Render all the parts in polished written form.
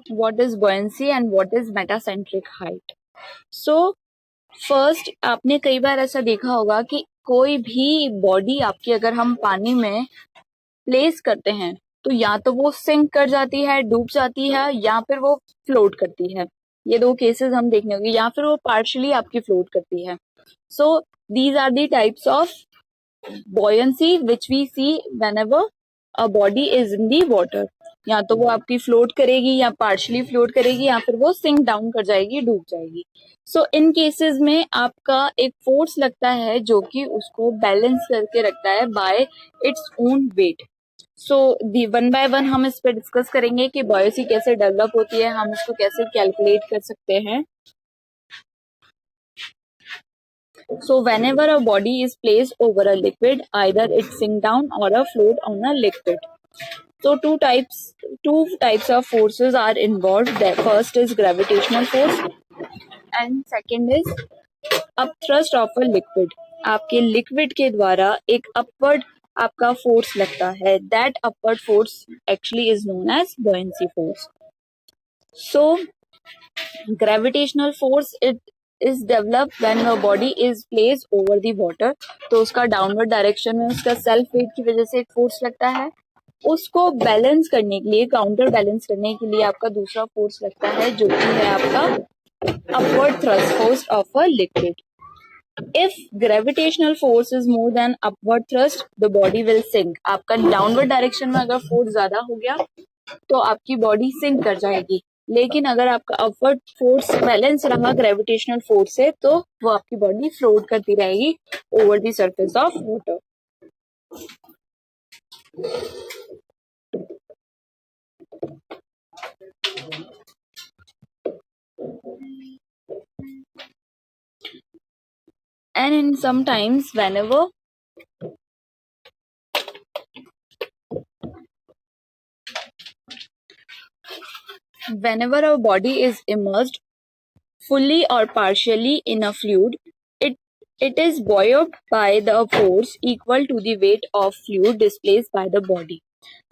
what is buoyancy and what is metacentric height. So first आपने कई बार ऐसा देखा होगा कि कोई भी बॉडी आपकी अगर हम पानी में प्लेस करते हैं तो या तो वो सिंक कर जाती है, डूब जाती है, या फिर वो फ्लोट करती है. ये दो केसेस हम देखने होंगे, या फिर वो पार्शियली आपकी फ्लोट करती है. So these are the types of buoyancy which we see whenever a body is in the water. या तो वो आपकी फ्लोट करेगी या पार्शली फ्लोट करेगी या फिर वो सिंक डाउन कर जाएगी, डूब जाएगी. सो इन केसेस में आपका एक फोर्स लगता है जो कि उसको बैलेंस करके रखता है bye its own wait. So the one by one हम इस पे डिस्कस करेंगे कि बॉयसी कैसे डेवलप होती है, हम इसको कैसे कैलकुलेट कर सकते हैं. So whenever a body is placed over a liquid, either it sink down or a float on a liquid. So two types of forces are involved. The first is gravitational force and second is upthrust of a liquid. आपके liquid के द्वारा एक upward आपका force लगता है. That upward force actually is known as buoyancy force. So gravitational force it is developed when a body is placed over the water. तो उसका downward direction में उसका सेल्फ वेट की वजह से एक फोर्स लगता है. उसको बैलेंस करने के लिए, काउंटर बैलेंस करने के लिए आपका दूसरा फोर्स लगता है जो कि है आपका upward thrust force of a liquid. If gravitational force is more than upward thrust, the body will sink. आपका डाउनवर्ड डायरेक्शन में अगर फोर्स ज्यादा हो गया तो आपकी बॉडी सिंक कर जाएगी. लेकिन अगर आपका अपवर्ड फोर्स बैलेंस रहा ग्रेविटेशनल फोर्स से तो वो आपकी बॉडी फ्लोट करती रहेगी over the surface of water. And in sometimes whenever a body is immersed fully or partially in a fluid, it is buoyed by the force equal to the weight of fluid displaced by the body.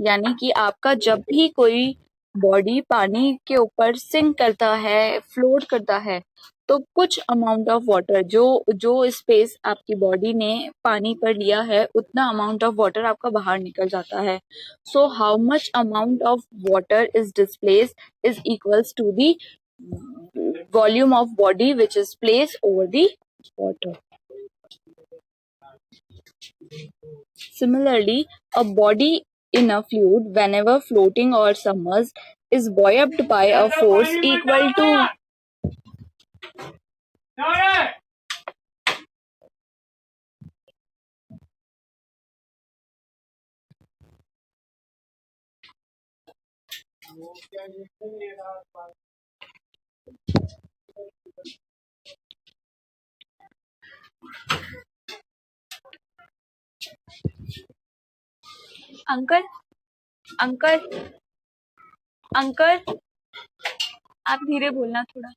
यानी कि आपका जब भी कोई body पानी के ऊपर sink करता है, फ्लोट करता है, तो कुछ अमाउंट ऑफ वाटर जो स्पेस आपकी बॉडी ने पानी पर लिया है उतना अमाउंट ऑफ वाटर आपका बाहर निकल जाता है. So how much amount of water is displace is equals to the volume of body which is placed over the water. Similarly, a body in a fluid, whenever floating or submerged, is buoyed by a force equal to uncle आप धीरे बोलना थोड़ा.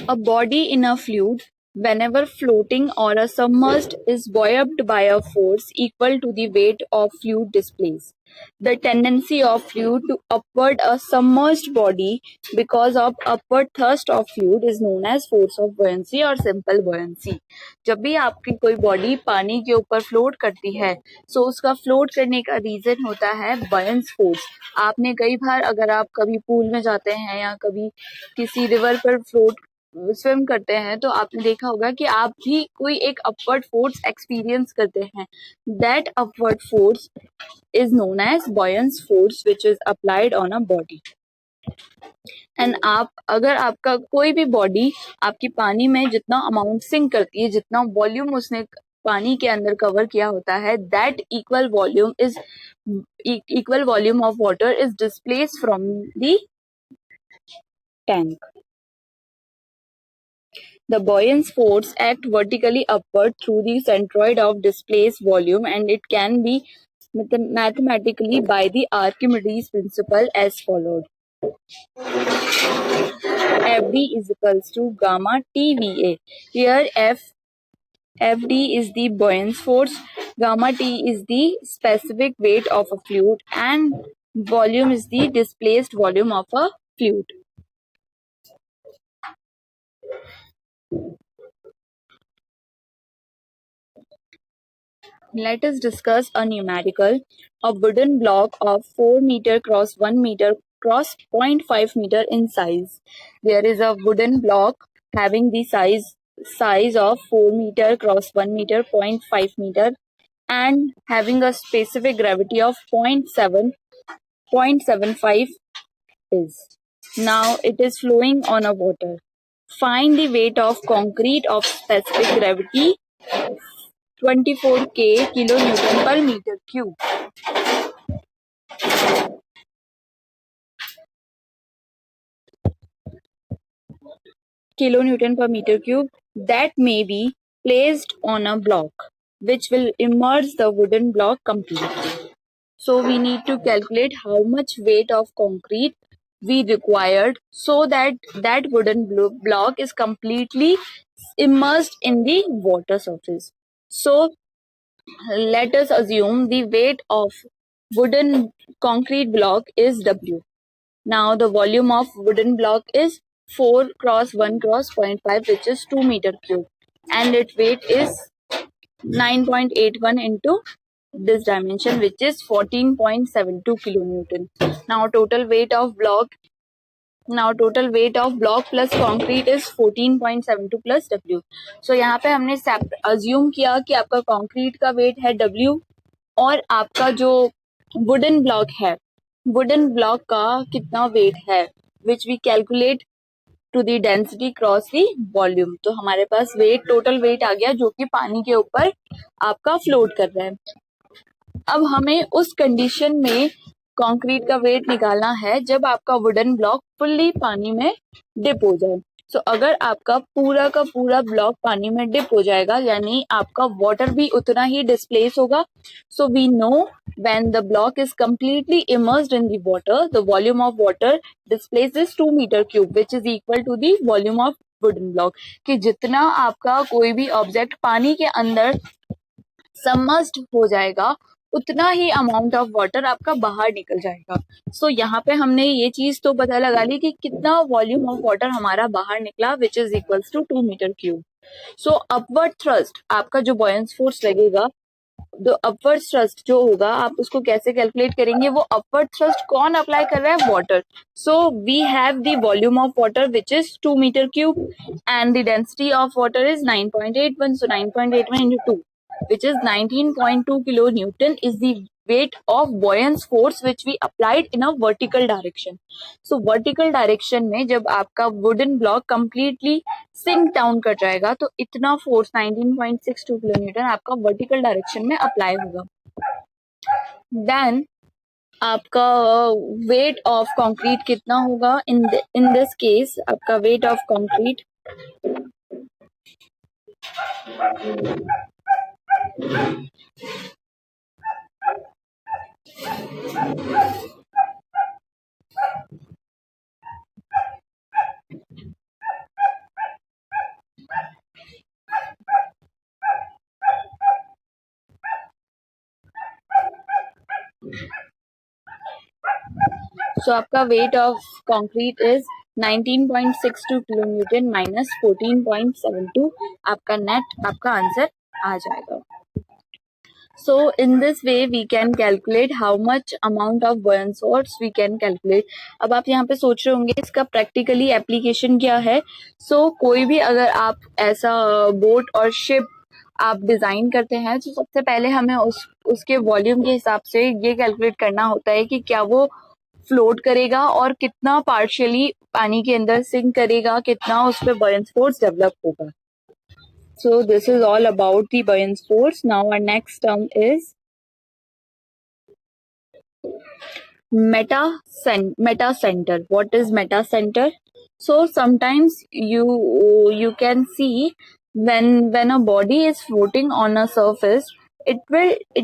A body in a fluid, whenever floating or a submerged, is buoyed by a force equal to the weight of fluid displaced. The tendency of fluid to upward a submerged body because of upward thrust of fluid is known as force of buoyancy or simple buoyancy. जब भी आपकी कोई body पानी के ऊपर float करती है तो उसका फ्लोट करने का रीजन होता है buoyant force. आपने कई बार अगर आप कभी पूल में जाते हैं या कभी किसी रिवर पर फ्लोट स्विम करते हैं तो आपने देखा होगा कि आप भी कोई एक अपवर्ड फोर्स एक्सपीरियंस करते हैं. That upward force is known as buoyant force which is applied on a body. And अगर आपका कोई भी बॉडी आपकी पानी में जितना अमाउंट सिंक करती है, जितना वॉल्यूम उसने पानी के अंदर कवर किया होता है, that equal volume of water is displaced from the tank. The buoyant force acts vertically upward through the centroid of displaced volume, and it can be mathematically by the Archimedes principle as followed. Fd is equals to gamma TVA. Here Fd is the buoyant force, Gamma T is the specific weight of a fluid and volume is the displaced volume of a fluid. Let us discuss a numerical. A wooden block of 4 meter cross 1 meter cross 0.5 meter in size. There is a wooden block having the size of 4 meter cross 1 meter 0.5 meter and having a specific gravity of 0.75 is. Now it is flowing on a water. Find the weight of concrete of specific gravity 24K kilonewton per meter cube. Kilonewton per meter cube that may be placed on a block, which will immerse the wooden block completely. So we need to calculate how much weight of concrete we required so that that wooden block is completely immersed in the water surface. So let us assume the weight of wooden concrete block is W. Now the volume of wooden block is 4 cross 1 cross 0.5, which is 2 meter cube, and its weight is 9.81 into this dimension, which is 14.72 kilonewton. Now total weight of block plus concrete is 14.72 plus W. So यहाँ पे हमने assume किया कि आपका concrete का weight है W और आपका जो wooden block है, wooden block का कितना weight है, which we calculate to the density cross the volume. तो हमारे पास weight total weight आ गया जो कि पानी के ऊपर आपका float कर रहा है. अब हमें उस कंडीशन में कंक्रीट का वेट निकालना है जब आपका वुडन ब्लॉक फुल्ली पानी में डिप हो जाए. सो अगर आपका पूरा का पूरा ब्लॉक पानी में डिप हो जाएगा यानी आपका वाटर भी उतना ही डिस्प्लेस होगा. So we know when the block is completely immersed in the water the volume of water displace is 2 metre cube which is equal to the volume of wooden block. कि जितना आपका कोई भी object पानी के अंदर submerged हो जाएगा उतना ही अमाउंट ऑफ वाटर आपका बाहर निकल जाएगा. सो यहाँ पे हमने ये चीज तो पता लगा ली कि कितना वॉल्यूम ऑफ वाटर हमारा बाहर निकला which is equals to 2 metre cube. So upward thrust आपका जो बॉयंस फोर्स लगेगा, तो अपवर्ड थ्रस्ट जो होगा आप उसको कैसे कैलकुलेट करेंगे, वो अपवर्ड थ्रस्ट कौन अप्लाई कर रहा है, water. So we have the volume of water which is 2 metre cube and the density of water is 9.81. So 9.81 into 2 which is 19.2 kilonewton is the weight of buoyant force which we applied in a vertical direction. So vertical direction में जब आपका wooden block completely sink down कर जाएगा तो इतना force 19.62 kilonewton आपका vertical direction में apply होगा. Then आपका weight of concrete कितना होगा in this case आपका weight of concrete So आपका weight of concrete is 19.62 kilonewton minus 14.72. आपका net आपका आंसर आ जाएगा. So in this way we can calculate how much amount of buoyant force we can calculate. अब आप यहाँ पे सोच रहे होंगे इसका practically application क्या है. So कोई भी अगर आप ऐसा बोट और शिप आप डिजाइन करते हैं तो सबसे पहले हमें उसके वॉल्यूम के हिसाब से ये कैलकुलेट करना होता है कि क्या वो फ्लोट करेगा और कितना पार्शियली पानी के अंदर सिंक करेगा, कितना उस पर buoyant force डेवलप होगा. So this is all about the buoyant force. Now our next term is meta center. What is meta center? So sometimes you can see when a body is floating on a surface, it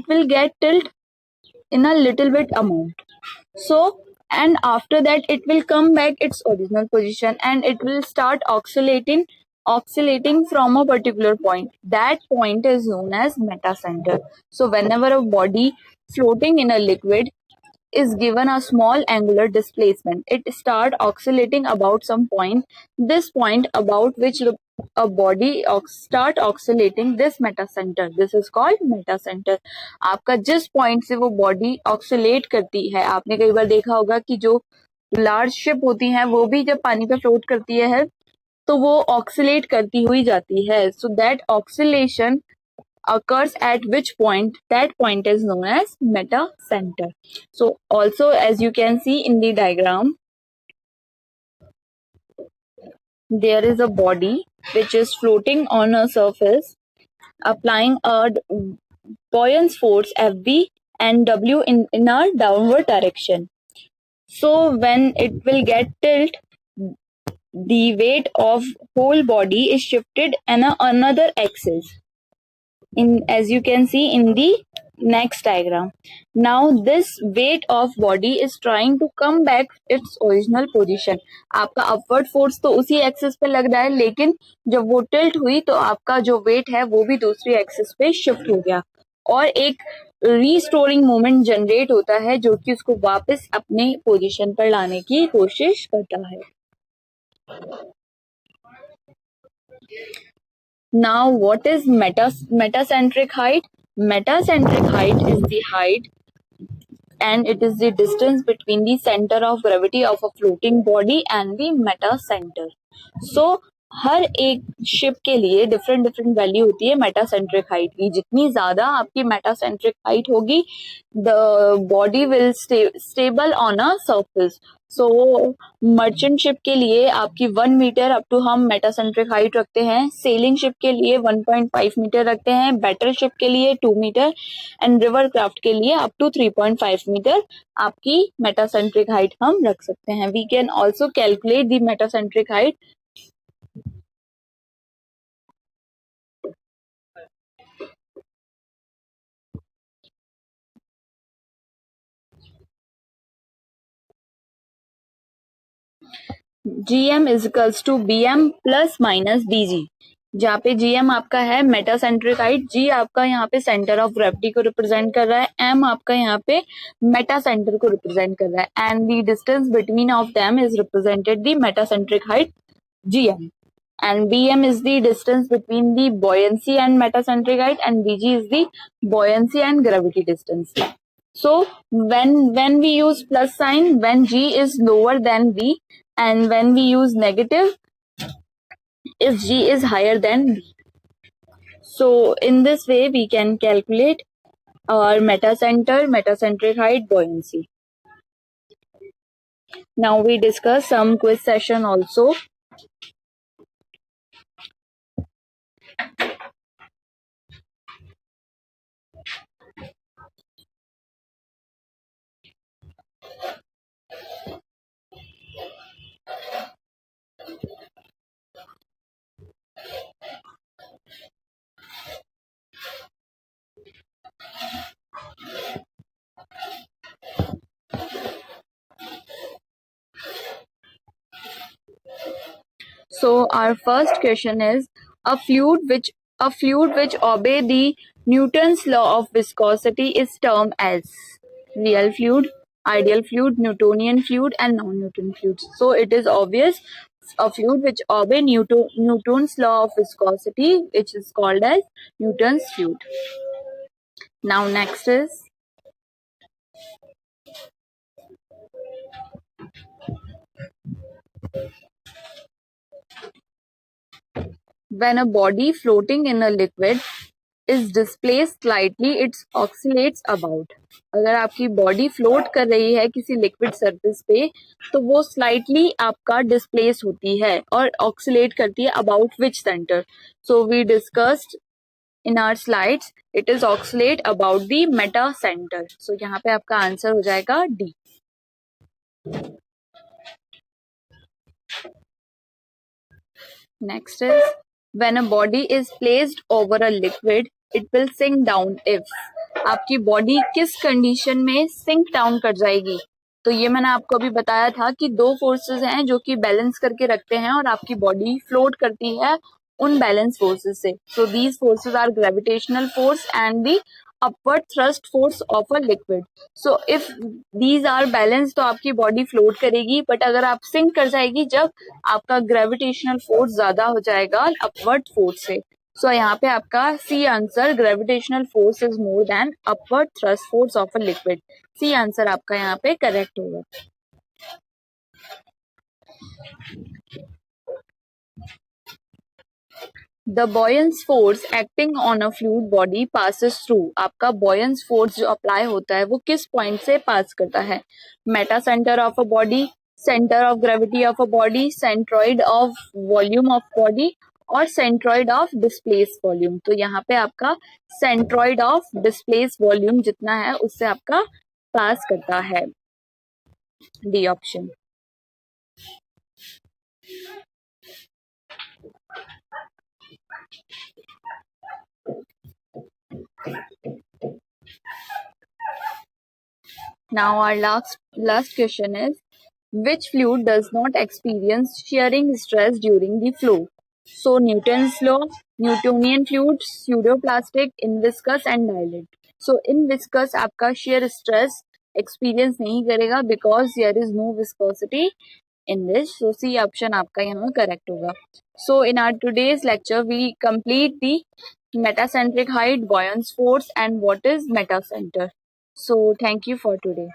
will get tilt in a little bit amount. So and after that it will come back its original position and it will start oscillating oscillating from a particular point. That point is known as metacenter. So whenever a body floating in a liquid is given a small angular displacement, it start oscillating about some point. This point about which a body start oscillating, this metacenter, this is called metacenter. आपका जिस point से वो body oscillate करती है, आपने कई बार देखा होगा कि जो लार्ज शिप होती हैं वो भी जब पानी पे फ्लोट करती है तो वो ऑक्सीलेट करती हुई जाती है. So that oscillation occurs at which point, that point is known as metacenter. So also, as you can see in the diagram, there is a body which is floating on a surface applying a buoyant force Fb and W in a downward direction. So when it will get tilt, the weight of whole body is shifted in another axis, in as you can see in the next diagram. Now this weight of body is trying to come back its original position. आपका upward force तो उसी axis पे लग रहा है, लेकिन जब वो टिल्ट हुई तो आपका जो वेट है वो भी दूसरी एक्सिस पे शिफ्ट हो गया और एक रीस्टोरिंग मोमेंट जनरेट होता है जो कि उसको वापस अपने पोजीशन पर लाने की कोशिश करता है. Now, what is metacentric height? Metacentric height is the height and it is the distance between the center of gravity of a floating body and the metacenter. So, हर एक शिप के लिए डिफरेंट डिफरेंट वैल्यू होती है metacentric height की. जितनी ज्यादा आपकी metacentric height होगी, the body will stable on a surface. So merchant ship के लिए आपकी 1 मीटर अप टू हम मेटासेंट्रिक हाइट रखते हैं, सेलिंग शिप के लिए 1.5 मीटर रखते हैं, बैटल शिप के लिए 2 मीटर एंड रिवर क्राफ्ट के लिए अप टू 3.5 मीटर आपकी मेटासेंट्रिक हाइट हम रख सकते हैं. We can also calculate the metacentric height. GM is equals to BM plus minus BG, जहाँ पे GM आपका है मेटासेंट्रिक हाइट, G आपका यहाँ पे सेंटर ऑफ ग्रेविटी को रिप्रेजेंट कर रहा है, M आपका यहाँ पे मेटा सेंटर को रिप्रेजेंट कर रहा है and the distance between of them is represented the metacentric height GM and BM is the distance between the buoyancy and metacentric height and BG is the buoyancy and gravity distance. So when we use plus sign, when G is lower than B, and when we use negative if G is higher than B. So in this way we can calculate our metacentric height, buoyancy. Now we discuss some quiz session also. So our first question is a fluid which obey the Newton's law of viscosity is termed as real fluid, ideal fluid, Newtonian fluid and non-Newton fluids. So it is obvious a fluid which obey Newton's law of viscosity, which is called as Newton's fluid. Now next is when a body floating in a liquid is displaced slightly, it oscillates about. अगर आपकी body float कर रही है किसी liquid surface पे तो वो slightly आपका डिस्प्लेस होती है और ऑक्सीलेट करती है about which centre. So we discussed in our slides, it is oscillate about the meta center. So यहाँ पे आपका आंसर हो जाएगा D. Next is when a body is placed over a liquid, it will sink down if. आपकी body किस condition में sink down कर जाएगी? तो ये मैंने आपको अभी बताया था कि दो फोर्सेस हैं जो कि बैलेंस करके रखते हैं और आपकी बॉडी फ्लोट करती है उन बैलेंस फोर्सेस से. So these forces are gravitational force and the upward thrust force of a liquid. So if these are balance तो आपकी बॉडी फ्लोट करेगी, बट अगर आप सिंक कर जाएगी जब आपका ग्रेविटेशनल फोर्स ज्यादा हो जाएगा अपवर्ड फोर्स से. सो यहाँ पे आपका C answer, gravitational force is more than upward thrust force of a liquid. C answer आपका यहाँ पे करेक्ट होगा. The buoyant force acting on a fluid body passes through. आपका buoyant force जो अप्लाई होता है वो किस पॉइंट से पास करता है? Meta centre of a body, centre of gravity of a body, centroid of volume of body और सेंट्रॉइड ऑफ डिस्प्लेस वॉल्यूम. तो यहाँ पे आपका सेंट्रॉइड ऑफ डिस्प्लेस वॉल्यूम जितना है उससे आपका पास करता है. D option. Now our last question is, which fluid does not experience shearing stress during the flow? So Newton's law, Newtonian fluid, pseudoplastic, inviscous and dilate. So inviscous आपका shear stress experience नहीं करेगा because there is no viscosity in this. So C option आपका यहाँ correct होगा. So in our today's lecture we complete the metacentric height, buoyant force and what is metacenter. So thank you for today.